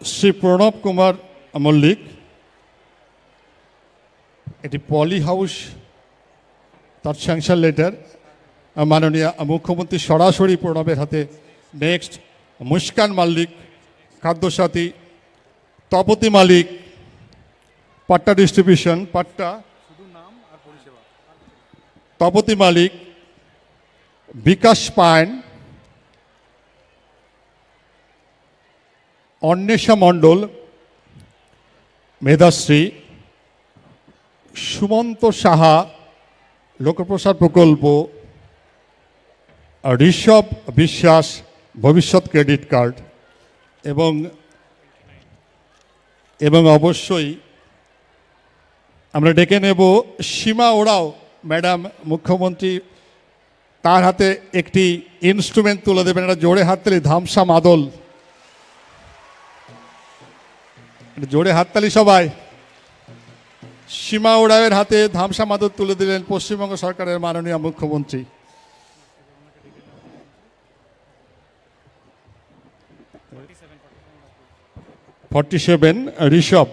শ্রী প্রণব কুমার মল্লিক, এটি পলি হাউস তার sanction letter মাননীয় মুখ্যমন্ত্রী সরাসরি প্রণবের হাতে। নেক্সট মুস্কান মাল্লিক, খাদ্যসাথী। তপতি মালিক, পাট্টা ডিস্ট্রিবিউশন, পাট্টা। তপতি মালিক, বিকাশ পায়ন, অন্বেষা মণ্ডল, মেধাশ্রী, সুমন্ত সাহা, লোকপ্রসাদ প্রকল্প, ঋষভ বিশ্বাস, ভবিষ্যৎ ক্রেডিট কার্ড। এবং অবশ্যই আমরা ডেকে নেব সীমা ওরাও ম্যাডাম। মুখ্যমন্ত্রী তার হাতে একটি ইনস্ট্রুমেন্ট তুলে দেবেন, এটা জোরে হাততালি, ধামসা মাদল। জোরে হাততালি সবাই। সীমা ওরাওয়ের হাতে ধামসা মাদল তুলে দিলেন পশ্চিমবঙ্গ সরকারের মাননীয় মুখ্যমন্ত্রী। ঋষভ।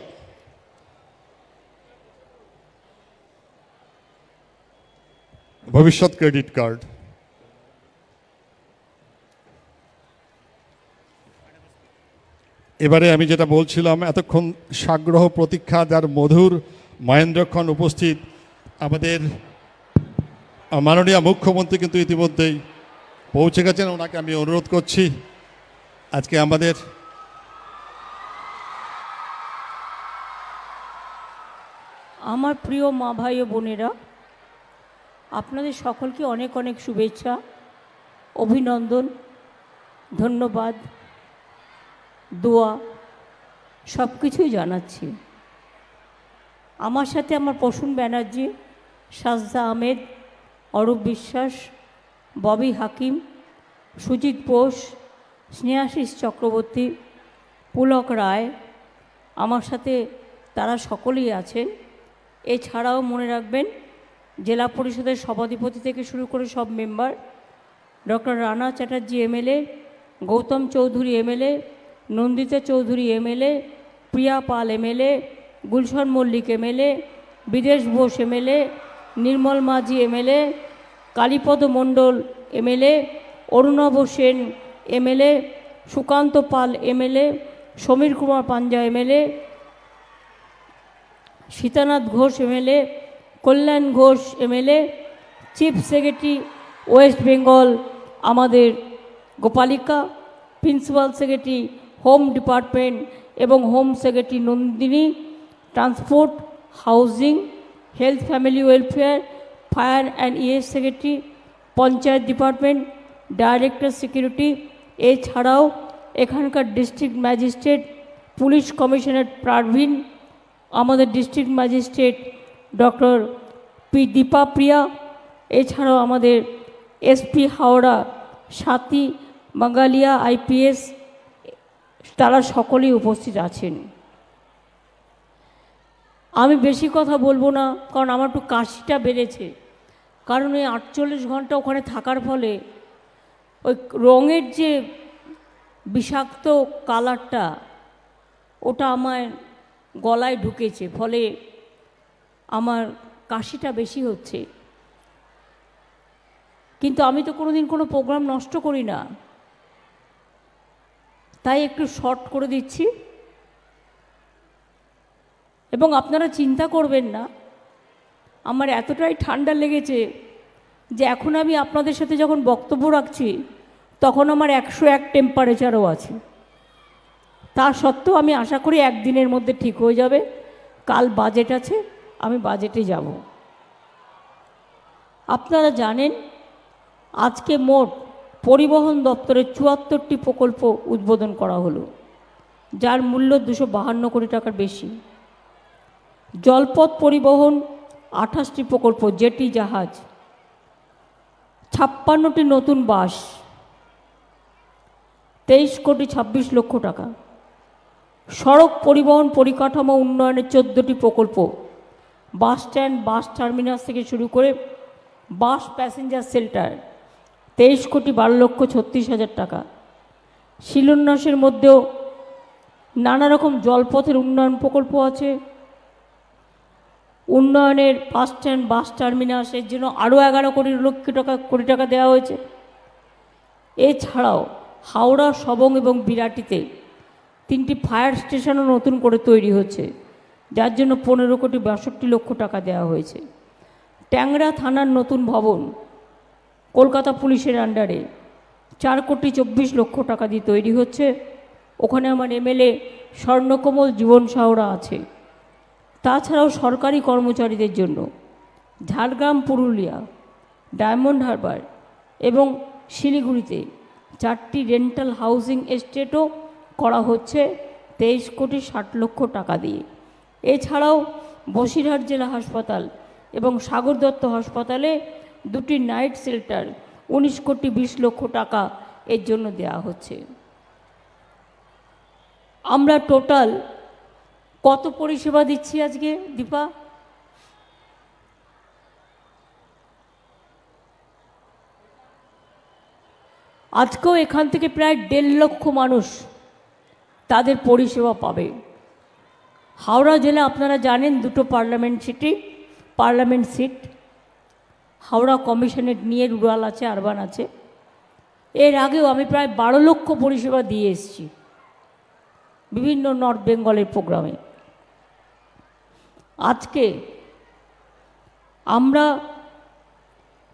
ভবিষ্যৎ ক্রেডিট কার্ড। এবারে আমি যেটা বলছিলাম, এতক্ষণ সাগ্রহ প্রতীক্ষা যার মধুর মহেন্দ্রক্ষণ উপস্থিত আমাদের মাননীয় মুখ্যমন্ত্রী কিন্তু ইতিমধ্যেই পৌঁছে গেছেন। ওনাকে আমি অনুরোধ করছি আজকে আমাদের আমার প্রিয় মা ভাই ও বোনেরা, আপনাদের সকলকে অনেক অনেক শুভেচ্ছা, অভিনন্দন, ধন্যবাদ, দোয়া সব কিছুই জানাচ্ছি। আমার সাথে আমার প্রসূন ব্যানার্জি, সাজদা আহমেদ, অরূপ বিশ্বাস, ববি হাকিম, সুজিত বোস, স্নেহাশিস চক্রবর্তী, পুলক রায়, আমার সাথে তারা সকলেই আছেন। এছাড়াও মনে রাখবেন জেলা পরিষদের সভাধিপতি থেকে শুরু করে সব member, doctor Rana Chatterjee MLA, Gautam Chowdhury MLA, Nandita Chowdhury MLA, Priya Pal MLA, Gulshan Mallick MLA, Bidesh Bose MLA, Nirmal Majhi MLA, Kalipada Mondal MLA, Arunava Sen MLA, Sukanta Pal MLA, Samir Kumar Panja MLA, Sitanath Ghosh MLA, Kalyan Ghosh MLA, chief secretary West Bengal আমাদের Gopalika, principal secretary home department এবং home secretary Nandini, transport, housing, health family welfare, fire and ES secretary, panchayat department, director security. এছাড়াও এখানকার district magistrate, police commissioner Parveen, আমাদের district magistrate doctor Deepa Priya, এছাড়াও আমাদের SP Howrah Swati Bangalia IPS, তারা সকলেই উপস্থিত আছেন। আমি বেশি কথা বলবো না, কারণ আমার একটু কাশিটা বেড়েছে। কারণ ওই 48 ঘন্টা ওখানে থাকার ফলে ওই রঙের যে বিষাক্ত কালারটা ওটা আমার গলায় ঢুকেছে, ফলে আমার কাশিটা বেশি হচ্ছে। কিন্তু আমি তো কোনোদিন কোনো প্রোগ্রাম নষ্ট করি না, তাই একটু শর্ট করে দিচ্ছি। এবং আপনারা চিন্তা করবেন না, আমার এতটাই ঠান্ডা লেগেছে যে এখন আমি আপনাদের সাথে যখন বক্তব্য রাখছি তখন আমার 101 টেম্পারেচারও আছে। তা সত্ত্বেও আমি আশা করি একদিনের মধ্যে ঠিক হয়ে যাবে। কাল বাজেট আছে, আমি বাজেটে যাব। আপনারা জানেন আজকে মোট পরিবহন দপ্তরের 74টি প্রকল্প উদ্বোধন করা হলো, যার মূল্য 252 কোটি টাকার বেশি। জলপথ পরিবহন 28টি প্রকল্প, জেটি জাহাজ, 56টি নতুন বাস, 23 কোটি 26 লক্ষ টাকা। সড়ক পরিবহন পরিকাঠামো উন্নয়নের 14টি প্রকল্প, বাস স্ট্যান্ড, বাস টার্মিনাস থেকে শুরু করে বাস প্যাসেঞ্জার শেল্টার, 23 কোটি 12 লক্ষ 36 হাজার টাকা। শিলান্যাসের মধ্যেও নানা রকম জলপথের উন্নয়ন প্রকল্প আছে, উন্নয়নের বাস স্ট্যান্ড, বাস টার্মিনাস, এর জন্য আরও 11 কোটি টাকা দেওয়া হয়েছে। এছাড়াও হাওড়া, সবং এবং বিরাটিতে 3টি ফায়ার স্টেশনও নতুন করে তৈরি হচ্ছে, যার জন্য 15,62,00,000 টাকা দেওয়া হয়েছে। ট্যাংরা থানার নতুন ভবন কলকাতা পুলিশের আন্ডারে 4,24,00,000 টাকা দিয়ে তৈরি হচ্ছে। ওখানে আমার এমএলএ স্বর্ণকমল জীবন সাহরা আছে। তাছাড়াও সরকারি কর্মচারীদের জন্য ঝাড়গ্রাম, পুরুলিয়া, ডায়মন্ড হারবার এবং শিলিগুড়িতে 4টি রেন্টাল হাউজিং এস্টেটও করা হচ্ছে 23,60,00,000 টাকা দিয়ে। এছাড়াও বসিরহাট জেলা হাসপাতাল এবং সাগর দত্ত হাসপাতালে 2টি নাইট শেল্টার 19,20,00,000 টাকা এর জন্য দেওয়া হচ্ছে। আমরা টোটাল কত পরিষেবা দিচ্ছি আজকে দীপা? আজকেও এখান থেকে প্রায় 1.5 লক্ষ মানুষ তাদের পরিষেবা পাবে। হাওড়া জেলা আপনারা জানেন 2টো পার্লামেন্ট সিট, হাওড়া কমিশনের নিয়ে রুরাল আছে, আরবান আছে। এর আগেও আমি প্রায় 12 লক্ষ পরিষেবা দিয়ে এসেছি বিভিন্ন নর্থ বেঙ্গলের প্রোগ্রামে। আজকে আমরা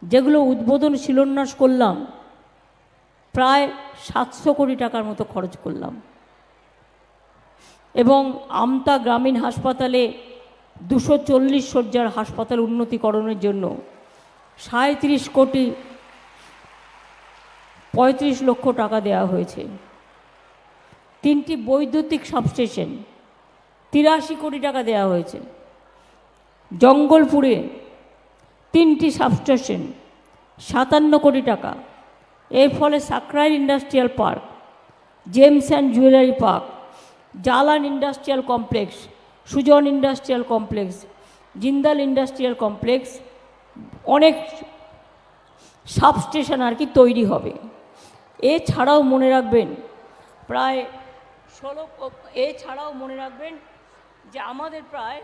যেগুলো উদ্বোধন শিলান্যাস করলাম প্রায় 700 কোটি টাকার মতো খরচ করলাম, এবং আমতা গ্রামীণ হাসপাতালে 240 শয্যার হাসপাতাল উন্নতিকরণের জন্য 37,35,00,000 টাকা দেওয়া হয়েছে। 3টি বৈদ্যুতিক সাবস্টেশন 83 কোটি টাকা দেওয়া হয়েছে। জঙ্গলপুরে 3টি সাবস্টেশন 57 কোটি টাকা। এর ফলে Sankrail industrial park, gems and jewellery park, Jalan industrial complex, Sujan industrial complex, Jindal industrial complex, অনেক সাবস্টেশন আর কি তৈরি হবে। এছাড়াও মনে রাখবেন যে আমাদের প্রায়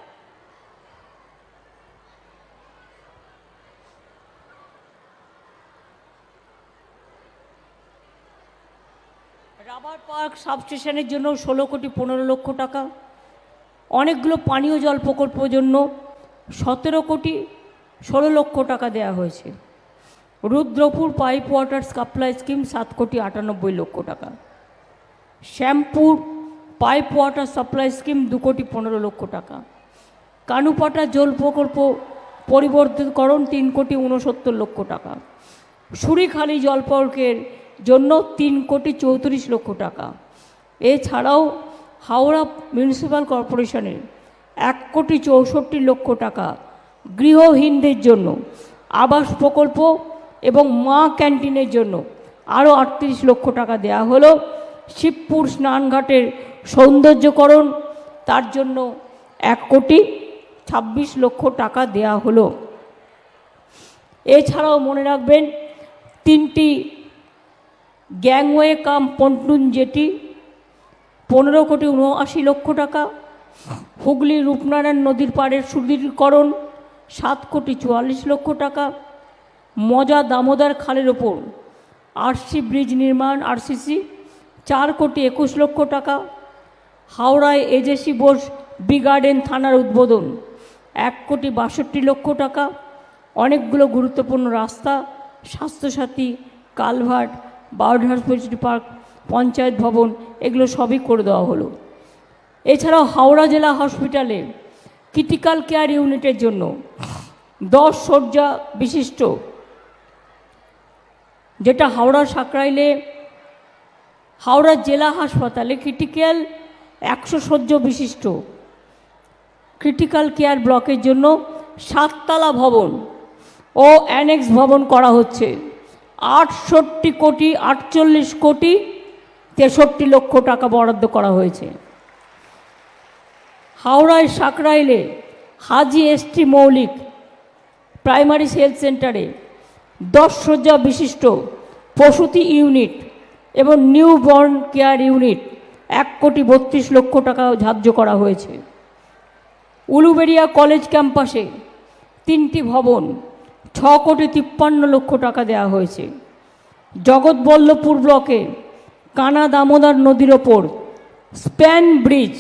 রাবার পার্ক সাবস্টেশনের জন্য 16,15,00,000 টাকা, অনেকগুলো পানীয় জল প্রকল্পের জন্য 17,16,00,000 টাকা দেওয়া হয়েছে। Rudrapur pipe water supply scheme 7,98,00,000 টাকা, Shyampur pipe water supply scheme 2,15,00,000 টাকা, কানুপাটা জল প্রকল্প পরিবর্তনকরণ 3,69,00,000 টাকা, সুরিখালি জল প্রকল্পের জন্য 3,34,00,000 টাকা। এছাড়াও হাওড়া মিউনিসিপ্যাল কর্পোরেশনের 1,64,00,000 টাকা গৃহহীনদের জন্য আবাস প্রকল্প এবং মা ক্যান্টিনের জন্য আরও 38,00,000 টাকা দেওয়া হলো। শিবপুর স্নানঘাটের সৌন্দর্যকরণ, তার জন্য 1,26,00,000 টাকা দেওয়া হলো। এছাড়াও মনে রাখবেন 3টি গ্যাংওয়ে কাম পন্টুন জেটি 15,79,00,000 টাকা, হুগলি রূপনারায়ণ নদীর পাড়ের সুদৃঢ়ীকরণ 7,44,00,000 টাকা, মজা দামোদর খালের ওপর আরসি ব্রিজ নির্মাণ আরসিসি 4,21,00,000 টাকা, হাওড়ায় এজেসি বোস বি গার্ডেন থানার উদ্বোধন 1,62,00,000 টাকা, অনেকগুলো গুরুত্বপূর্ণ রাস্তা, Swasthya Sathi, culvert, bird hospital park, panchayat ভবন, এগুলো সবই করে দেওয়া হলো। এছাড়াও হাওড়া জেলা হসপিটালে ক্রিটিক্যাল কেয়ার ইউনিটের জন্য 10 শয্যা বিশিষ্ট, যেটা হাওড়া সাকরাইলে হাওড়া জেলা হাসপাতালে ক্রিটিক্যাল 100 শয্যা বিশিষ্ট ক্রিটিক্যাল কেয়ার ব্লকের জন্য 7তলা ভবন ও অ্যানেক্স ভবন করা হচ্ছে। 48,48,63,00,000 টাকা বরাদ্দ করা হয়েছে। হাওড়ায় সাকরাইলে হাজি এসটি মৌলিক প্রাইমারি হেলথ সেন্টারে 10 শয্যা বিশিষ্ট প্রসূতি ইউনিট এবং নিউ বর্ন কেয়ার ইউনিট 1,32,00,000 টাকা ধার্য করা হয়েছে। উলুবেড়িয়া কলেজ ক্যাম্পাসে 3টি ভবন 6,53,00,000 টাকা দেওয়া হয়েছে। জগৎবল্লভপুর ব্লকে কানা দামোদর নদীর ওপর স্প্যান ব্রিজ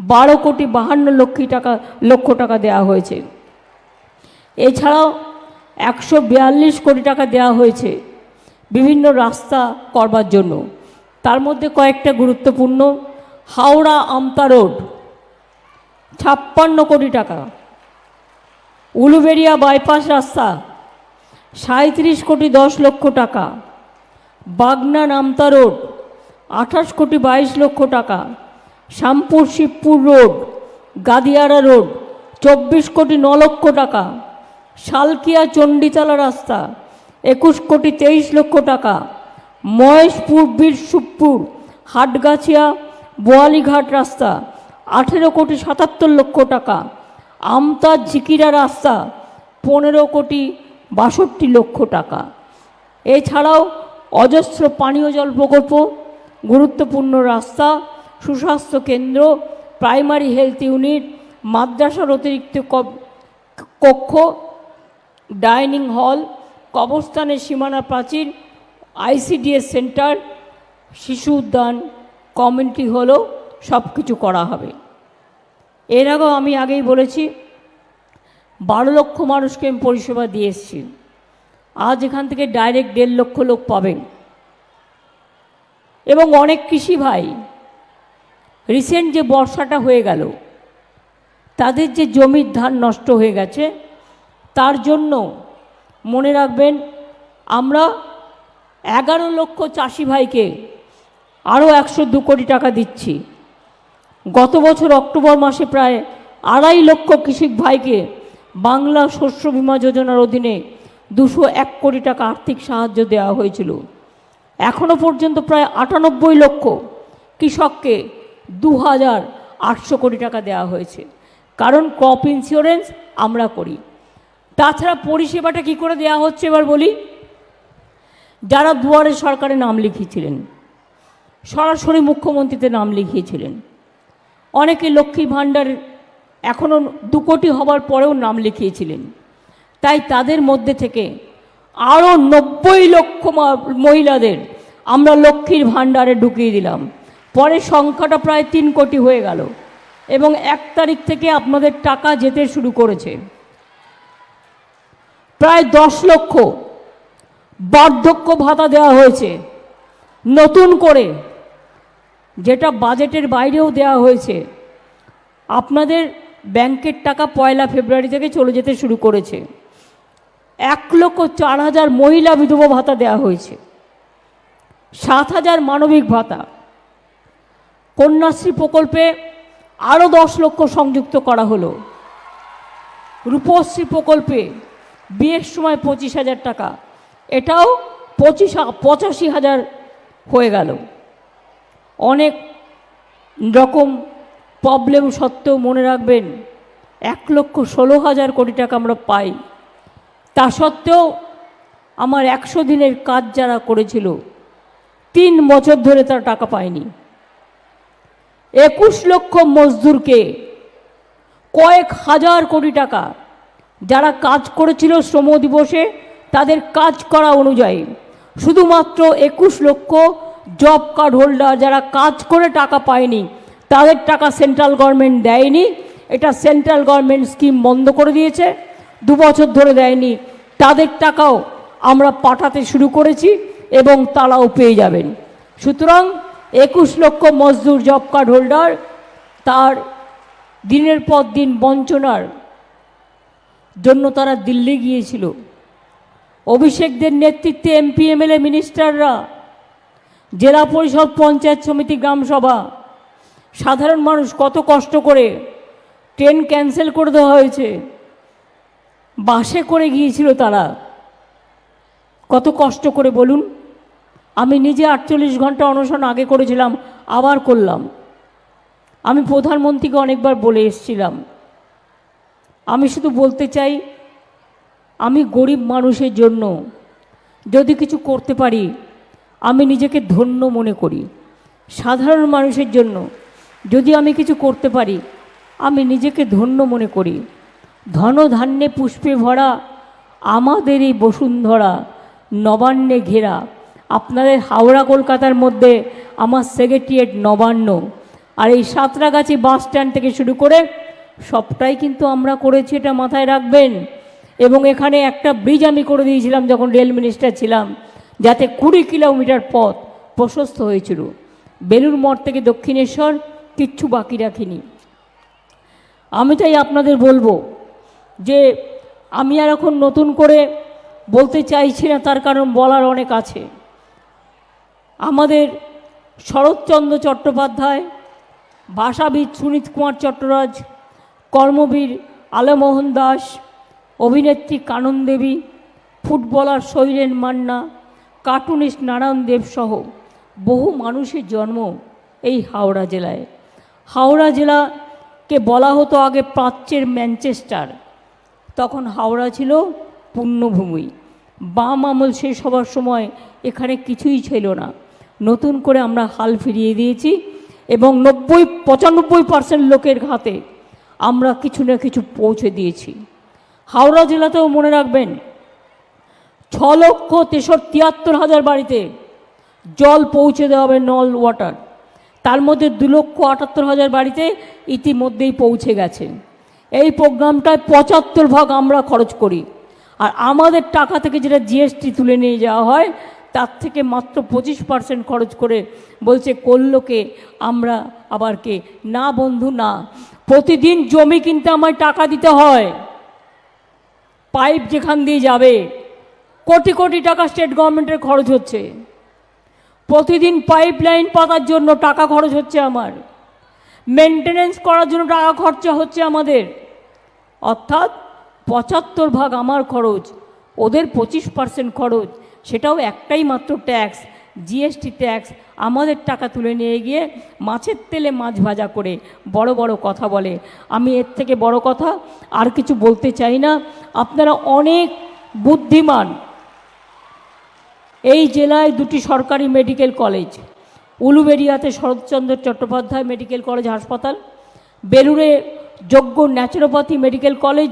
12,52,00,000 টাকা দেওয়া হয়েছে। এছাড়াও 142 কোটি টাকা দেওয়া হয়েছে বিভিন্ন রাস্তা করবার জন্য। তার মধ্যে কয়েকটা গুরুত্বপূর্ণ: হাওড়া আমতা রোড 56 কোটি টাকা, উলুবেড়িয়া বাইপাস রাস্তা 37,10,00,000 টাকা, বাগনান আমতা রোড 28,22,00,000 টাকা, শ্যামপুর শিবপুর রোড গাদিয়ারা রোড 24,09,00,000 টাকা, শালকিয়া চণ্ডীতলা রাস্তা 21,23,00,000 টাকা, মহেশপুর বীরসুখপুর হাটগাছিয়া বোয়ালিঘাট রাস্তা 18,77,00,000 টাকা, আমতা ঝিকিরা রাস্তা 15,62,00,000 টাকা। এছাড়াও অজস্র পানীয় জল প্রকল্প, গুরুত্বপূর্ণ রাস্তা, সুস্বাস্থ্য কেন্দ্র, প্রাইমারি হেলথ ইউনিট, মাদ্রাসার অতিরিক্ত কক্ষ, ডাইনিং হল, কবরস্থানের সীমানা প্রাচীর, ICDS সেন্টার, শিশু উদ্যান, কমিউনিটি হলও সব কিছু করা হবে। এর আগেও আমি আগেই বলেছি 12 লক্ষ মানুষকে আমি পরিষেবা দিয়ে এসেছি। আজ এখান থেকে ডাইরেক্ট 1.5 লক্ষ লোক পাবেন। এবং অনেক কৃষি ভাই রিসেন্ট যে বর্ষাটা হয়ে গেল, তাদের যে জমির ধান নষ্ট হয়ে গেছে, তার জন্য মনে রাখবেন আমরা 11 লক্ষ চাষি ভাইকে আরও 102 কোটি টাকা দিচ্ছি। গত বছর অক্টোবর মাসে প্রায় 2.5 লক্ষ কৃষক ভাইকে বাংলা শস্য বীমা যোজনার অধীনে 201 কোটি টাকা আর্থিক সাহায্য দেওয়া হয়েছিল। এখনও পর্যন্ত প্রায় 98 লক্ষ কৃষককে 2,800 কোটি টাকা দেওয়া হয়েছে, কারণ ক্রপ ইন্স্যুরেন্স আমরা করি। তাছাড়া পরিষেবাটা কি করে দেওয়া হচ্ছে এবার বলি। যারা দুয়ারে সরকারে নাম লিখিয়েছিলেন, সরাসরি মুখ্যমন্ত্রীতে নাম লিখিয়েছিলেন, অনেকে লক্ষ্মী ভাণ্ডার এখনও 2 কোটি হবার পরেও নাম লিখিয়েছিলেন, তাই তাদের মধ্যে থেকে আরও 90 লক্ষ মহিলাদের আমরা লক্ষ্মীর ভাণ্ডারে ঢুকিয়ে দিলাম। পরে সংখ্যাটা প্রায় 3 কোটি হয়ে গেল এবং 1 তারিখ থেকে আপনাদের টাকা যেতে শুরু করেছে। প্রায় 10 লক্ষ বার্ধক্য ভাতা দেওয়া হয়েছে নতুন করে, যেটা বাজেটের বাইরেও দেওয়া হয়েছে। আপনাদের ব্যাংকের টাকা 1 ফেব্রুয়ারি থেকে চলে যেতে শুরু করেছে। 1,04,000 মহিলা বিধবা ভাতা দেওয়া হয়েছে, 7,000 মানবিক ভাতা, কন্যাশ্রী প্রকল্পে আরও 10 লক্ষ সংযুক্ত করা হলো, রূপশ্রী প্রকল্পে বিয়ের সময় 25,000 টাকা, এটাও 85,000 হয়ে গেল। অনেক রকম প্রবলেম সত্ত্বেও মনে রাখবেন 1,16,000 কোটি টাকা আমরা পাই। তা সত্ত্বেও আমার 100 দিনের কাজ যারা করেছিল 3 বছর ধরে তারা টাকা পায়নি। 21 লক্ষ মজদুরকে কয়েক হাজার কোটি টাকা যারা কাজ করেছিল শ্রম দিবসে তাদের কাজ করা অনুযায়ী, শুধুমাত্র 21 লক্ষ জব কার্ড হোল্ডার যারা কাজ করে টাকা পায়নি, তাদের টাকা সেন্ট্রাল গভর্নমেন্ট দেয়নি। এটা সেন্ট্রাল গভর্নমেন্ট স্কিম বন্ধ করে দিয়েছে, 2 বছর ধরে দেয়নি। তাদের টাকাও আমরা পাঠাতে শুরু করেছি এবং তারাও পেয়ে যাবেন। সুতরাং 21 লক্ষ মজদুর জব কার্ড হোল্ডার তার দিনের পর দিন বঞ্চনার জন্য তারা দিল্লি গিয়েছিল। অভিষেকদের নেতৃত্বে এমপি এমএলএ মিনিস্টাররা, জেলা পরিষদ পঞ্চায়েত সমিতি গ্রামসভা, সাধারণ মানুষ কত কষ্ট করে ট্রেন ক্যান্সেল করে দেওয়া হয়েছে, বাসে করে গিয়েছিল তারা, কত কষ্ট করে বলুন। আমি নিজে 48 ঘন্টা অনশন আগে করেছিলাম, আবার করলাম। আমি প্রধানমন্ত্রীকে অনেকবার বলে এসেছিলাম। আমি শুধু বলতে চাই, আমি গরিব মানুষের জন্য যদি কিছু করতে পারি আমি নিজেকে ধন্য মনে করি। সাধারণ মানুষের জন্য যদি আমি কিছু করতে পারি, আমি নিজেকে ধন্য মনে করি। ধন ধান্যে পুষ্পে ভরা আমাদের এই বসুন্ধরা, নবান্নে ঘেরা। আপনাদের হাওড়া কলকাতার মধ্যে আমার সেক্রেটারিয়েট নবান্ন, আর এই সাঁতরাগাছি বাস স্ট্যান্ড থেকে শুরু করে সবটাই কিন্তু আমরা করেছি, এটা মাথায় রাখবেন। এবং এখানে একটা ব্রিজ আমি করে দিয়েছিলাম যখন রেল মিনিস্টার ছিলাম, যাতে 20 কিলোমিটার পথ প্রশস্ত হয়েছিল। বেলুড় মঠ থেকে দক্ষিণেশ্বর কিচ্ছু বাকি রাখিনি। আমি তাই আপনাদের বলবো যে আমি আর এখন নতুন করে বলতে চাইছি না, তার কারণ বলার অনেক আছে। আমাদের শরৎচন্দ্র চট্টোপাধ্যায়, ভাষাবিদ সুনীত কুমার চট্টরাজ, কর্মবীর আলমোহন দাস, অভিনেত্রী কানন দেবী, ফুটবলার শৈলেন মান্না, কার্টুনিস্ট নারায়ণ দেব সহ বহু মানুষের জন্ম এই হাওড়া জেলায়। হাওড়া জেলাকে বলা হতো আগে প্রাচ্যের ম্যানচেস্টার। তখন হাওড়া ছিল পুণ্যভূমি। বাম আমল শেষ হবার সময় এখানে কিছুই ছিল না। নতুন করে আমরা হাল ফিরিয়ে দিয়েছি এবং 95% লোকের হাতে আমরা কিছু না কিছু পৌঁছে দিয়েছি। হাওড়া জেলাতেও মনে রাখবেন 6,73,000 বাড়িতে জল পৌঁছে দেওয়া হবে, নল ওয়াটার। তার মধ্যে 2,78,000 বাড়িতে ইতিমধ্যেই পৌঁছে গেছে। এই প্রোগ্রামটায় 75% আমরা খরচ করি, আর আমাদের টাকা থেকে যেটা জিএসটি তুলে নিয়ে যাওয়া হয় তার থেকে মাত্র 25% খরচ করে বলছে করলোকে আমরা আবার কে না বন্ধু না। প্রতিদিন জমি কিনতে আমায় টাকা দিতে হয়, পাইপ যেখান দিয়ে যাবে কোটি কোটি টাকা স্টেট গভর্নমেন্টের খরচ হচ্ছে। প্রতিদিন পাইপ লাইন পাতার জন্য টাকা খরচ হচ্ছে, আমার মেনটেনেন্স করার জন্য টাকা খরচা হচ্ছে আমাদের। অর্থাৎ 75% আমার খরচ, ওদের 25% খরচ, সেটাও একটাই মাত্র ট্যাক্স, জিএসটি ট্যাক্স। আমাদের টাকা তুলে নিয়ে গিয়ে মাছের তেলে মাছ ভাজা করে বড় বড় কথা বলে। আমি এর থেকে বড় কথা আর কিছু বলতে চাই না। আপনারা অনেক বুদ্ধিমান। এই জেলায় 2টি সরকারি মেডিকেল কলেজ, উলুবেড়িয়াতে শরৎচন্দ্র চট্টোপাধ্যায় মেডিকেল কলেজ হাসপাতাল, বেলুড়ে যোগ্য ন্যাচুরোপ্যাথি মেডিকেল কলেজ,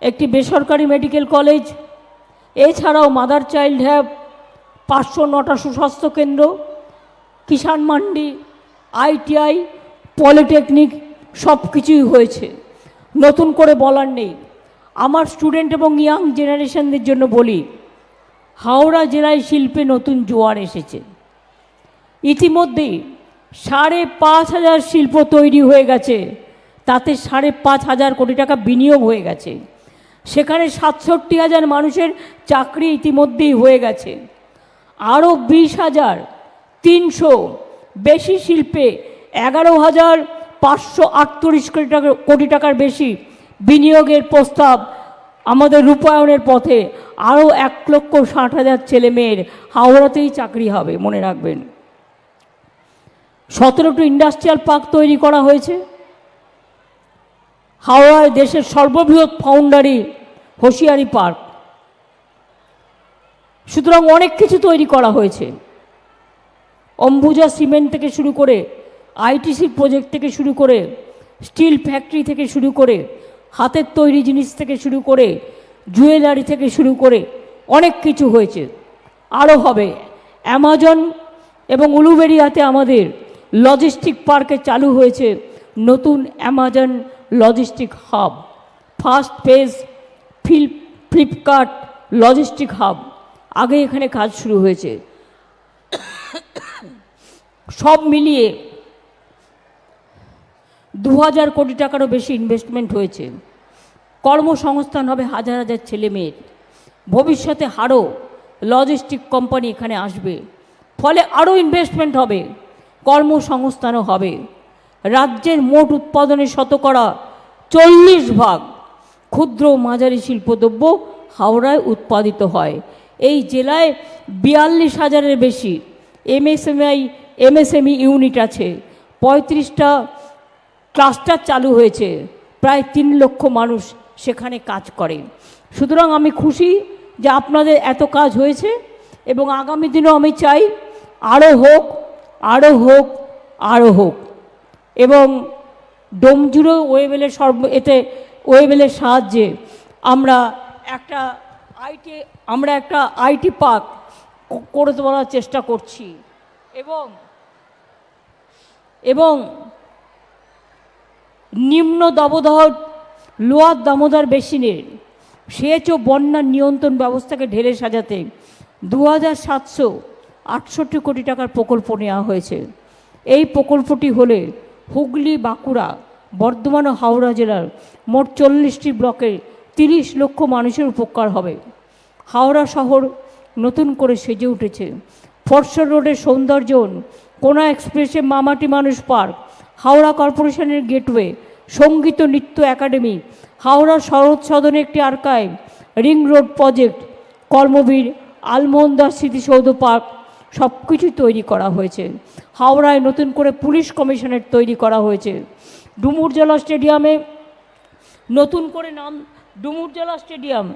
একটি বেসরকারি মেডিকেল কলেজ, এছাড়াও মাদার চাইল্ড হ্যাব, 509টা সুস্বাস্থ্য কেন্দ্র, কিষাণ মান্ডি, আইটিআই, পলিটেকনিক, সব কিছুই হয়েছে। নতুন করে বলার নেই। আমার স্টুডেন্ট এবং ইয়াং জেনারেশনদের জন্য বলি, হাওড়া জেলায় শিল্পে নতুন জোয়ার এসেছে। ইতিমধ্যেই 5,500 শিল্প তৈরি হয়ে গেছে, তাতে 5,500 কোটি টাকা বিনিয়োগ হয়ে গেছে। সেখানে 67,000 মানুষের চাকরি ইতিমধ্যেই হয়ে গেছে। আরও 20,300 বেশি শিল্পে 11,548 কোটি টাকার বেশি বিনিয়োগের প্রস্তাব আমাদের রূপায়ণের পথে। আরও 1,60,000 ছেলে মেয়ের হাওড়াতেই চাকরি হবে, মনে রাখবেন। 17টি ইন্ডাস্ট্রিয়াল পার্ক তৈরি করা হয়েছে। হাওড়ায় দেশের সর্ববৃহৎ ফাউন্ডারি হোশিয়ারি পার্ক। সুতরাং অনেক কিছু তৈরি করা হয়েছে। অম্বুজা সিমেন্ট থেকে শুরু করে, আইটিসি প্রজেক্ট থেকে শুরু করে, স্টিল ফ্যাক্টরি থেকে শুরু করে, হাতের তৈরি জিনিস থেকে শুরু করে, জুয়েলারি থেকে শুরু করে অনেক কিছু হয়েছে, আরও হবে। অ্যামাজন এবং উলুবেড়িয়াতে আমাদের লজিস্টিক পার্কে চালু হয়েছে নতুন Amazon logistic hub. First phase Flipkart logistic hub, আগে এখানে কাজ শুরু হয়েছে। সব মিলিয়ে 2,000 কোটি টাকারও বেশি ইনভেস্টমেন্ট হয়েছে। কর্মসংস্থান হবে হাজার হাজার ছেলে মেয়ের। ভবিষ্যতে আরও লজিস্টিক কোম্পানি এখানে আসবে, ফলে আরও ইনভেস্টমেন্ট হবে, কর্মসংস্থানও হবে। রাজ্যের মোট উৎপাদনের 40% ক্ষুদ্র ও মাঝারি শিল্পদ্রব্য হাওড়ায় উৎপাদিত হয়। এই জেলায় 42,000-এর বেশি এমএসএমই ইউনিট আছে। 35টা ক্লাস্টার চালু হয়েছে, প্রায় 3 লক্ষ মানুষ সেখানে কাজ করে। সুতরাং আমি খুশি যে আপনাদের এত কাজ হয়েছে এবং আগামী দিনেও আমি চাই আরও হোক, আরও হোক, আরও হোক। এবং ডোমজুড়ো ওয়েবেলের ওয়েবেলের সাহায্যে আমরা একটা আইটি পার্ক করে তোলার চেষ্টা করছি। এবং নিম্ন দামোদর লোয়ার দামোদর বেসিনের সেচ ও বন্যা নিয়ন্ত্রণ ব্যবস্থাকে ঢেলে সাজাতে 2768 কোটি টাকার প্রকল্প নেওয়া হয়েছে। এই প্রকল্পটি হলে হুগলি, বাঁকুড়া, বর্ধমান ও হাওড়া জেলার মোট 40টি ব্লকের 30 লক্ষ মানুষের উপকার হবে। হাওড়া শহর নতুন করে সেজে উঠেছে। ফরশ্বর রোডের সৌন্দর্যন, কোনা এক্সপ্রেসে মামাটি মানুষ পার্ক, হাওড়া কর্পোরেশনের গেটওয়ে, সঙ্গীত ও নৃত্য একাডেমি, হাওড়া শরৎ সদনে একটি archive, ring road project, Karmaveer, Alamohan Das স্মৃতিসৌধ পার্ক সব কিছু তৈরি করা হয়েছে। হাওড়ায় নতুন করে পুলিশ কমিশনারেট তৈরি করা হয়েছে। ডুমুরজলা স্টেডিয়ামে নতুন করে ডুমুরজলা স্টেডিয়াম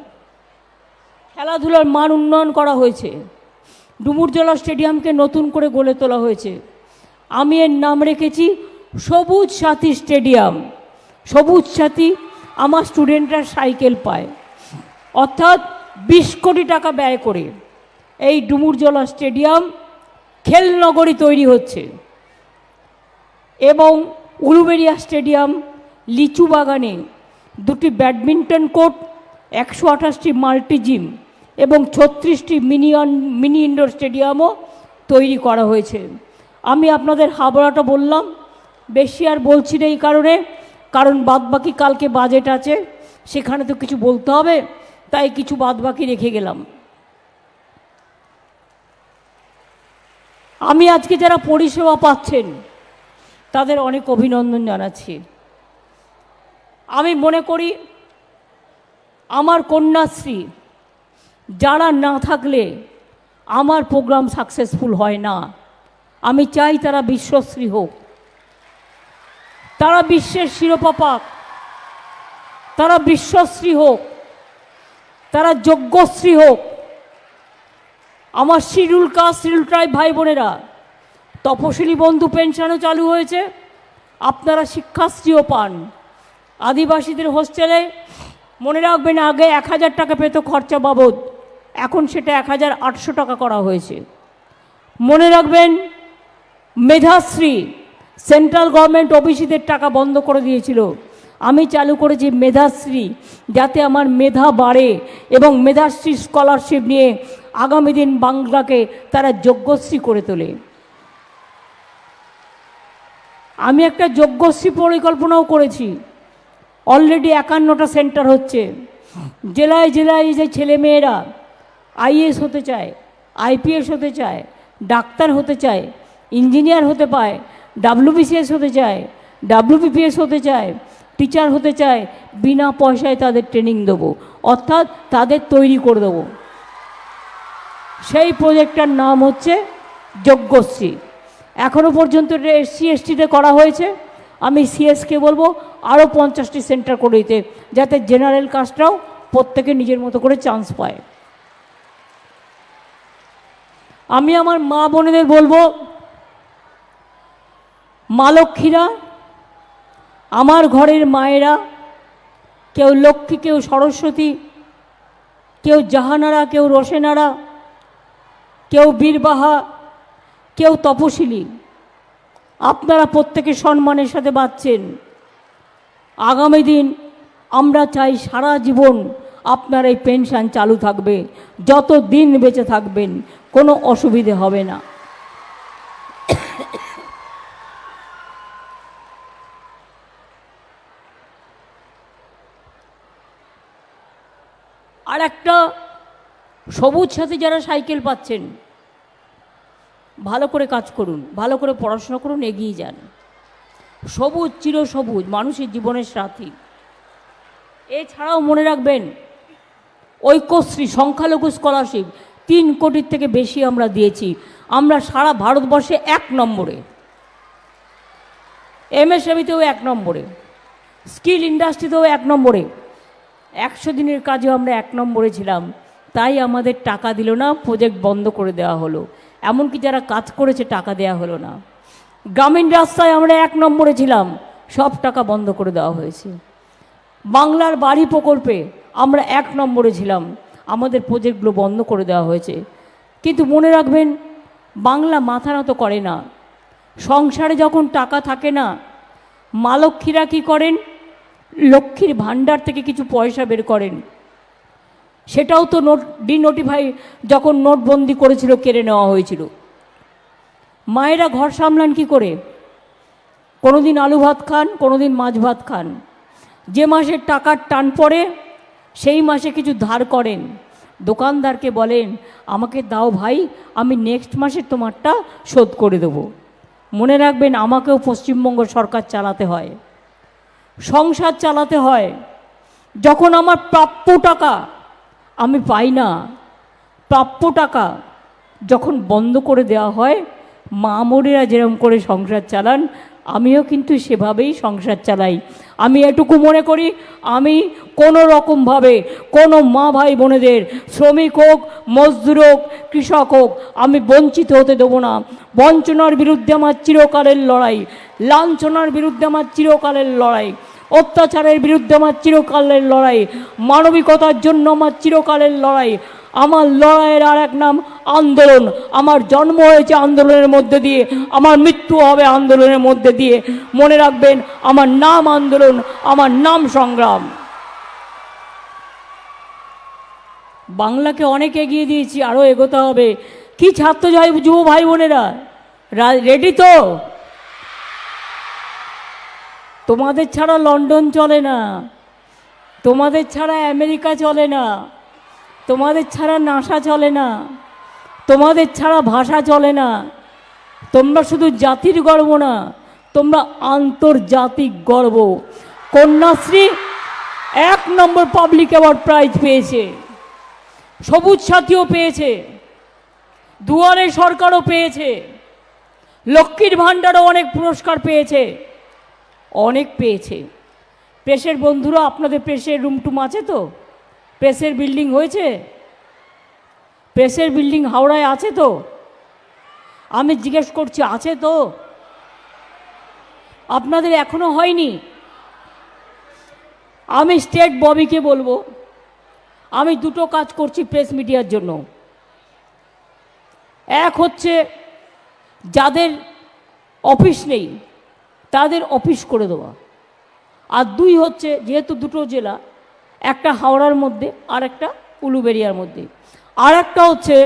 খেলাধুলার মান উন্নয়ন করা হয়েছে। ডুমুরজলা স্টেডিয়ামকে নতুন করে গড়ে তোলা হয়েছে। আমি এর নাম রেখেছি সবুজ সাথী স্টেডিয়াম। সবুজ সাথী আমার স্টুডেন্টরা সাইকেল পায়। অর্থাৎ 20 কোটি টাকা ব্যয় করে এই ডুমুরজলা স্টেডিয়াম খেলনগরী তৈরি হচ্ছে। এবং উলুবেড়িয়া স্টেডিয়াম, লিচু বাগানে 2টি ব্যাডমিন্টন কোর্ট, 128টি মাল্টি জিম এবং 36টি মিনি ইনডোর স্টেডিয়ামও তৈরি করা হয়েছে। আমি আপনাদের হাবড়াটা বললাম, বেশি আর বলছি না এই কারণ বাদবাকি কালকে বাজেট আছে, সেখানে তো কিছু বলতে হবে, তাই কিছু বাদবাকি রেখে গেলাম। আমি আজকে যারা পরিষেবা পাচ্ছেন তাদের অনেক অভিনন্দন জানাচ্ছি। আমি মনে করি আমার কন্যাশ্রী যারা না থাকলে আমার প্রোগ্রাম সাকসেসফুল হয় না। আমি চাই তারা বিশ্বশ্রী হোক, তারা বিশ্বের শিরোপা পাক, তারা বিশ্বশ্রী হোক, তারা যোগ্যশ্রী হোক। আমার শিডিউল কাস্ট, শিডিউল ট্রাইব ভাই বোনেরা, তপশিলি বন্ধু পেনশনও চালু হয়েছে, আপনারা শিক্ষাশ্রীও পান। আদিবাসীদের হোস্টেলে মনে রাখবেন আগে 1000 টাকা পেত খরচা বাবদ, এখন সেটা 1800 টাকা করা হয়েছে। মনে রাখবেন মেধাশ্রী, সেন্ট্রাল গভর্নমেন্ট ওবিসিদের টাকা বন্ধ করে দিয়েছিল, আমি চালু করেছি মেধাশ্রী, যাতে আমার মেধা বাড়ে এবং মেধাশ্রী স্কলারশিপ নিয়ে আগামী দিন বাংলাকে তারা যোগ্যশ্রী করে তোলে। আমি একটা যোগ্যশ্রী পরিকল্পনাও করেছি। অলরেডি 51টা সেন্টার হচ্ছে। জেলায় জেলায় যে ছেলেমেয়েরা আইএএস হতে চায়, আইপিএস হতে চায়, ডাক্তার হতে চায়, ইঞ্জিনিয়ার হতে পায়, ডাব্লিউবিসিএস হতে চায়, ডাব্লিউবিপিএস হতে চায়, টিচার হতে চায়, বিনা পয়সায় তাদের ট্রেনিং দেবো, অর্থাৎ তাদের তৈরি করে দেবো। সেই প্রজেক্টটার নাম হচ্ছে যোগ্যশ্রী। এখনও পর্যন্ত এসসি এসটিতে করা হয়েছে। আমি সিএসকে বলবো আরও 50টি সেন্টার করে দিতে, যাতে জেনারেল কাস্টরাও প্রত্যেকে নিজের মতো করে চান্স পায়। আমি আমার মা বোনেদের বলবো, মা লক্ষ্মীরা, আমার ঘরের মায়েরা, কেউ লক্ষ্মী, কেউ সরস্বতী, কেউ জাহানারা, কেউ রোশেনারা, কেউ বীরবাহা, কেউ তপশিলি, আপনারা প্রত্যেকে সম্মানের সাথে বাঁচছেন। আগামী দিন আমরা চাই সারা জীবন আপনার এই পেনশন চালু থাকবে, যত দিন বেঁচে থাকবেন কোনো অসুবিধে হবে না। আর একটা, সবুজ সাথী যারা সাইকেল পাচ্ছেন, ভালো করে কাজ করুন, ভালো করে পড়াশোনা করুন, এগিয়ে যান। সবুজ চিরসবুজ মানুষের জীবনের সাথী। এছাড়াও মনে রাখবেন ঐক্যশ্রী, সংখ্যালঘু স্কলারশিপ 3 কোটির থেকে বেশি আমরা দিয়েছি। আমরা সারা ভারতবর্ষে 1 নম্বরে, এমএসএমইতেও 1 নম্বরে, স্কিল ইন্ডাস্ট্রিতেও 1 নম্বরে, 100 দিনের কাজেও আমরা 1 নম্বরে ছিলাম। তাই আমাদের টাকা দিল না, প্রজেক্ট বন্ধ করে দেওয়া হলো। এমনকি যারা কাজ করেছে টাকা দেয়া হলো না। গ্রামীণ রাস্তায় আমরা 1 নম্বরে ছিলাম, সব টাকা বন্ধ করে দেওয়া হয়েছে। বাংলার বাড়ি প্রকল্পে আমরা 1 নম্বরে ছিলাম, আমাদের প্রজেক্টগুলো বন্ধ করে দেওয়া হয়েছে। কিন্তু মনে রাখবেন, বাংলা মাথা নত করে না। সংসারে যখন টাকা থাকে না, মা লক্ষ্মীরা কী করেন, লক্ষ্মীর ভাণ্ডার থেকে কিছু পয়সা বের করেন। সেটাও তো ডিনোটিফাই যখন নোটবন্দি করেছিল, কেড়ে নেওয়া হয়েছিল। মায়েরা ঘর সামলান কি করে? কোনো দিন আলু ভাত খান, কোনো দিন মাছ ভাত খান। যে মাসে টাকার টান পড়ে সেই মাসে কিছু ধার করেন, দোকানদারকে বলেন আমাকে দাও ভাই, আমি নেক্সট মাসে তোমারটা শোধ করে দেব। মনে রাখবেন, আমাকেও পশ্চিমবঙ্গ সরকার চালাতে হয়, সংসার চালাতে হয়। যখন আমার প্রাপ্য টাকা আমি পাই না, প্রাপ্য টাকা যখন বন্ধ করে দেওয়া হয়, মা বোনেরা যেরকম করে সংসার চালান, আমিও কিন্তু সেভাবেই সংসার চালাই। আমি এটুকু মনে করি, আমি কোনো রকমভাবে কোনো মা ভাই বোনেদের, শ্রমিক হোক, মজদুর হোক, কৃষক হোক, আমি বঞ্চিত হতে দেবো না। বঞ্চনার বিরুদ্ধে আমার চিরকালের লড়াই, লাঞ্ছনার বিরুদ্ধে আমার চিরকালের লড়াই, অত্যাচারের বিরুদ্ধে আমার চিরকালের লড়াই, মানবিকতার জন্য আমার চিরকালের লড়াই। আমার লড়াইয়ের আর এক নাম আন্দোলন। আমার জন্ম হয়েছে আন্দোলনের মধ্যে দিয়ে, আমার মৃত্যু হবে আন্দোলনের মধ্যে দিয়ে। মনে রাখবেন, আমার নাম আন্দোলন, আমার নাম সংগ্রাম। বাংলাকে অনেক এগিয়ে দিয়েছি, আরও এগোতে হবে। কি ছাত্র যুব ভাই বোনেরা, রেডি তো? তোমাদের ছাড়া লন্ডন চলে না, তোমাদের ছাড়া আমেরিকা চলে না, তোমাদের ছাড়া নাসা চলে না, তোমাদের ছাড়া ভাষা চলে না। তোমরা শুধু জাতির গর্ব না, তোমরা আন্তর্জাতিক গর্ব। কন্যাশ্রী 1 নম্বর পাবলিক অ্যাওয়ার্ড প্রাইজ পেয়েছে, সবুজ সাথীও পেয়েছে, দুয়ারে সরকারও পেয়েছে, লক্ষ্মীর ভাণ্ডারও অনেক পুরস্কার পেয়েছে, অনেক পেয়েছে। প্রেসের বন্ধুরা, আপনাদের প্রেসের রুমটুম আছে তো? প্রেসের বিল্ডিং হয়েছে? প্রেসের বিল্ডিং হাওড়ায় আছে তো? আমি জিজ্ঞেস করছি, আছে তো? আপনাদের এখনো হয়নি? আমি স্টেট ববিকে বলবো, আমি 2টো কাজ করছি প্রেস মিডিয়ার জন্য। এক হচ্ছে, যাদের অফিস নেই তাদের অফিস করে দেওয়া। আর 2 হচ্ছে, যেহেতু 2টো জেলা, একটা হাওড়ার মধ্যে আর একটা উলুবেড়িয়ার মধ্যে, আর একটা হচ্ছে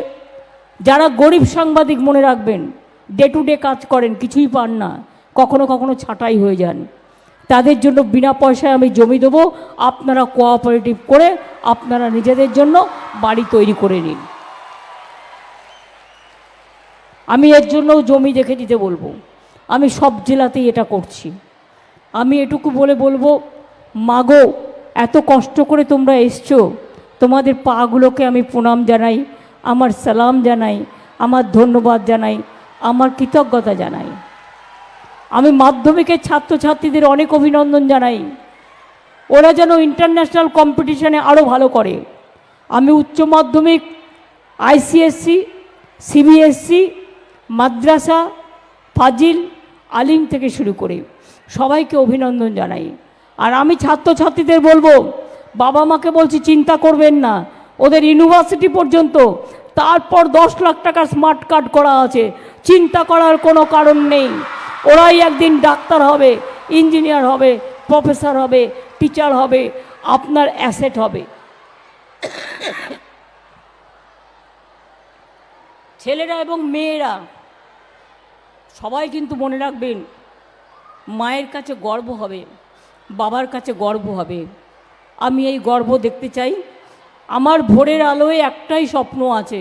যারা গরিব সাংবাদিক, মনে রাখবেন, ডে টু ডে কাজ করেন, কিছুই পান না, কখনো কখনো ছাঁটাই হয়ে যান, তাদের জন্য বিনা পয়সায় আমি জমি দেবো। আপনারা কোঅপারেটিভ করে আপনারা নিজেদের জন্য বাড়ি তৈরি করে নিন। আমি এর জন্যও জমি দেখে দিতে বলবো। আমি সব জেলাতেই এটা করছি। আমি এটুকু বলবো, মাগো, এত কষ্ট করে তোমরা এসছো, তোমাদের পাগুলোকে আমি প্রণাম জানাই, আমার সালাম জানাই, আমার ধন্যবাদ জানাই, আমার কৃতজ্ঞতা জানাই। আমি মাধ্যমিকের ছাত্রছাত্রীদের অনেক অভিনন্দন জানাই, ওরা যেন ইন্টারন্যাশনাল কম্পিটিশনে আরও ভালো করে। আমি উচ্চ মাধ্যমিক, ICSE, CBSE, মাদ্রাসা, ফাজিল, আলিম থেকে শুরু করে সবাইকে অভিনন্দন জানাই। আর আমি ছাত্রছাত্রীদের বলবো, বাবা মাকে বলছি, চিন্তা করবেন না, ওদের ইউনিভার্সিটি পর্যন্ত, তারপর 10 লাখ টাকা স্মার্ট কার্ড করা আছে, চিন্তা করার কোনো কারণ নেই। ওরাই একদিন ডাক্তার হবে, ইঞ্জিনিয়ার হবে, প্রফেসর হবে, টিচার হবে, আপনার অ্যাসেট হবে। ছেলেরা এবং মেয়েরা সবাই কিন্তু মনে রাখবেন, মায়ের কাছে গর্ব হবে, বাবার কাছে গর্ব হবে। আমি এই গর্ব দেখতে চাই। আমার ভোরের আলোয় একটাই স্বপ্ন আছে,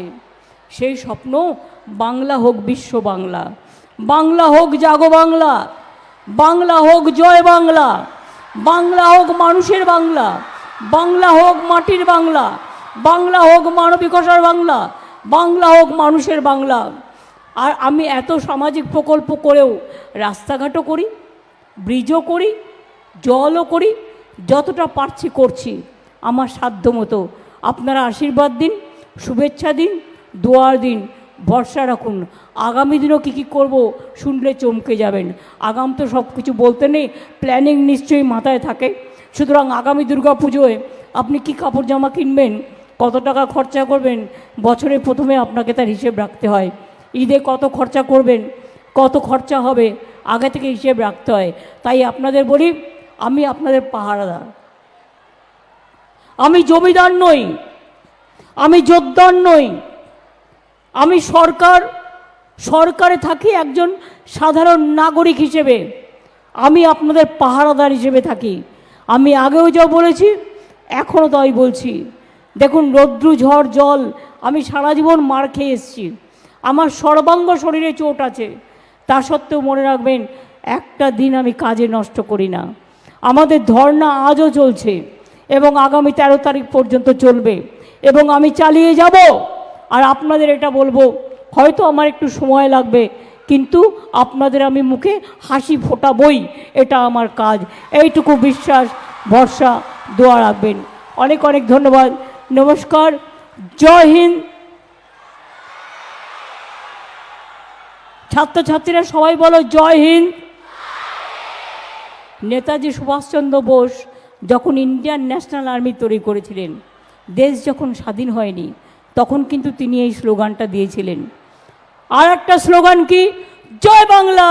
সেই স্বপ্ন বাংলা হোক বিশ্ব বাংলা, বাংলা হোক জাগো বাংলা, বাংলা হোক জয় বাংলা, বাংলা হোক মানুষের বাংলা, বাংলা হোক মাটির বাংলা, বাংলা হোক মানবিকতার বাংলা, বাংলা হোক মানুষের বাংলা। আর আমি এত সামাজিক প্রকল্প করেও রাস্তাঘাটও করি, ব্রিজও করি, জলও করি, যতটা পারছি করছি আমার সাধ্য মতো। আপনারা আশীর্বাদ দিন, শুভেচ্ছা দিন, দোয়া দিন। ভরসা রাখুন। আগামী দিনও কী কী করব শুনলে চমকে যাবেন। আগাম তো সব কিছু বলতে নেই, প্ল্যানিং নিশ্চয়ই মাথায় থাকে। সুতরাং আগামী দুর্গা পুজোয় আপনি কি কাপড় জামা কিনবেন, কত টাকা খরচা করবেন, বছরের প্রথমে আপনাকে তার হিসেব রাখতে হয়। ঈদে কত খরচা করবেন, কত খরচা হবে, আগে থেকে হিসেব রাখতে হয়। তাই আপনাদের বলি, আমি আপনাদের পাহারাদার, আমি জমিদার নই, আমি জোরদার নই, আমি সরকারে থাকি একজন সাধারণ নাগরিক হিসেবে। আমি আপনাদের পাহারাদার হিসেবে থাকি। আমি আগেও যা বলেছি, এখনও তাই বলছি। দেখুন, রৌদ্র ঝড় জল, আমি সারা জীবন মার খেয়ে এসেছি, আমার সর্বাঙ্গ শরীরে চোট আছে। তা সত্ত্বেও মনে রাখবেন, একটা দিন আমি কাজে নষ্ট করি না। আমাদের ধর্না আজও চলছে এবং আগামী 13 তারিখ পর্যন্ত চলবে এবং আমি চালিয়ে যাব। আর আপনাদের এটা বলবো, হয়তো আমার একটু সময় লাগবে, কিন্তু আপনাদের আমি মুখে হাসি ফোটাবই, এটা আমার কাজ। এইটুকু বিশ্বাস, ভরসা, দোয়া রাখবেন। অনেক অনেক ধন্যবাদ। নমস্কার, জয় হিন্দ। ছাত্রছাত্রীরা সবাই বলো জয় হিন্দ। নেতাজি সুভাষচন্দ্র বোস যখন ইন্ডিয়ান ন্যাশনাল আর্মি তৈরি করেছিলেন, দেশ যখন স্বাধীন হয়নি, তখন কিন্তু তিনি এই স্লোগানটা দিয়েছিলেন। আর একটা স্লোগান কি? জয় বাংলা,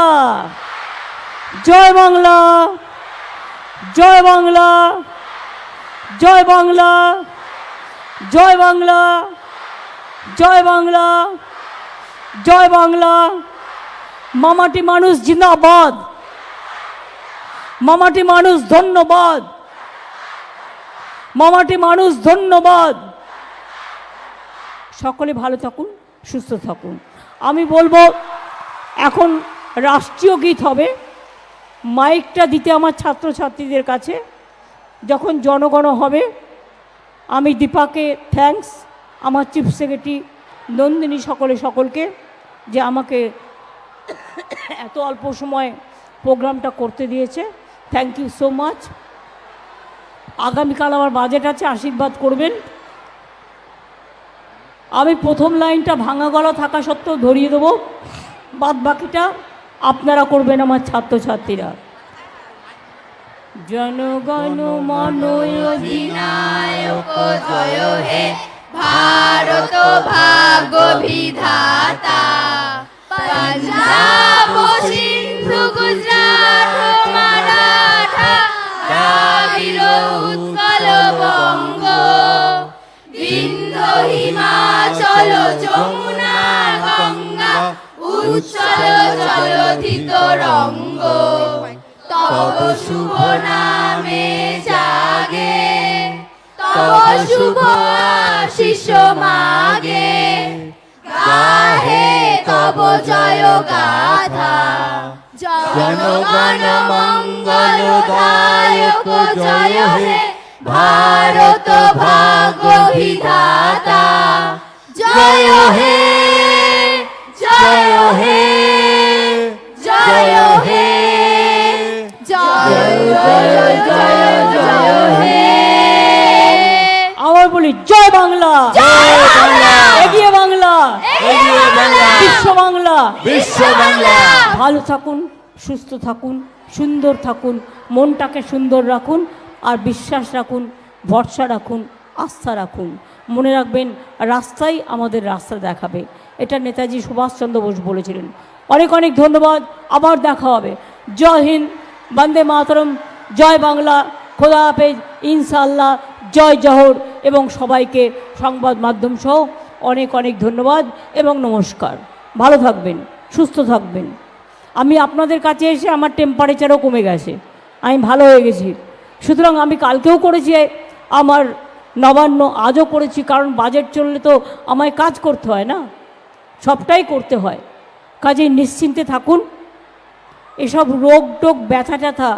জয় বাংলা, জয় বাংলা, জয় বাংলা, জয় বাংলা, জয় বাংলা, জয় বাংলা। মামাটি মানুষ জিন্দাবাদ, মামাটি মানুষ ধন্যবাদ, মামাটি মানুষ ধন্যবাদ। সকলে ভালো থাকুন, সুস্থ থাকুন। আমি বলবো, এখন রাষ্ট্রীয় গীত হবে। মাইকটা দিতে আমার ছাত্রছাত্রীদের কাছে, যখন জনগণ হবে। আমি দীপাকে থ্যাঙ্কস, আমার চিফ সেক্রেটারি নন্দিনী, সকলকে যে আমাকে এত অল্প সময় প্রোগ্রামটা করতে দিয়েছে। Thank you so much. আগামীকাল আমার বাজেট আছে, আশীর্বাদ করবেন। আমি প্রথম লাইনটা ভাঙা গলা থাকা সত্ত্বেও ধরিয়ে দেবো, বাদ বাকিটা আপনারা করবেন আমার ছাত্রছাত্রীরা। জনগণ মন অধিনায়ক জয় হে, ভারত ভাগ্য বিধাতা। পাঞ্জাব সিন্ধু গুজরাট মারাঠা, দ্রাবিড় উৎকল বঙ্গ, বিন্ধ্য হিমাচল যমুনা গঙ্গা, উচ্ছল জলধি তরঙ্গ। তব শুভ নামে জাগে, তব শুভ আশিস মাগে, গাহে তব জয় গাথা। জনগণ মঙ্গল দায়ক জয় হে, ভারত ভাগ্য বিধাতা। জয় হে, জয় হে, জয় হে, জয় জয় জয় জয় হে। আবার বলি, জয় বাংলা, জয় বাংলা, এগিয়ে বাংলা, এগিয়ে বাংলা, বিশ্ব বাংলা, বিশ্ব বাংলা। ভালো থাকুন, সুস্থ থাকুন, সুন্দর থাকুন, মনটাকে সুন্দর রাখুন, আর বিশ্বাস রাখুন, ভরসা রাখুন, আস্থা রাখুন। মনে রাখবেন, রাস্তাই আমাদের রাস্তা দেখাবে। এটা নেতাজি সুভাষচন্দ্র বোস বলেছিলেন। অনেক অনেক ধন্যবাদ। আবার দেখা হবে। জয় হিন্দ, বন্দে মাতরম, জয় বাংলা, খোদা হাফেজ, ইনশাআল্লাহ, জয় জহর। এবং সবাইকে সংবাদ মাধ্যম সহ অনেক অনেক ধন্যবাদ এবং নমস্কার। ভালো থাকবেন, সুস্থ থাকবেন। আমি আপনাদের কাছে এসে আমার টেম্পারেচারও কমে গেছে, আমি ভালো হয়ে গেছি। সুতরাং আমি কালকেও করেছি আমার নবান্ন, আজও করেছি, কারণ বাজেট চললে তো আমায় কাজ করতে হয় না, সবটাই করতে হয়। কাজেই নিশ্চিন্তে থাকুন। এসব রোগ টোগ, ব্যথা ট্যাথা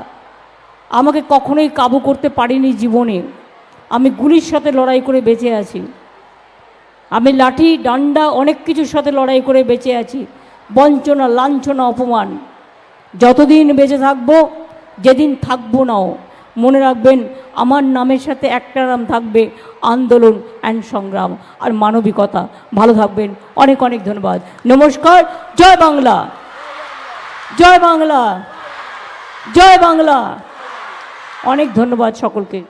আমাকে কখনোই কাবু করতে পারিনি জীবনে। আমি গুলির সাথে লড়াই করে বেঁচে আছি, আমি লাঠি ডান্ডা অনেক কিছুর সাথে লড়াই করে বেঁচে আছি। বঞ্চনা, লাঞ্ছনা, অপমান, যতদিন বেঁচে থাকবো, যেদিন থাকবো নাও, মনে রাখবেন আমার নামের সাথে একটা নাম থাকবে, আন্দোলন অ্যান্ড সংগ্রাম আর মানবিকতা। ভালো থাকবেন, অনেক অনেক ধন্যবাদ, নমস্কার। জয় বাংলা, জয় বাংলা, জয় বাংলা। অনেক ধন্যবাদ সকলকে।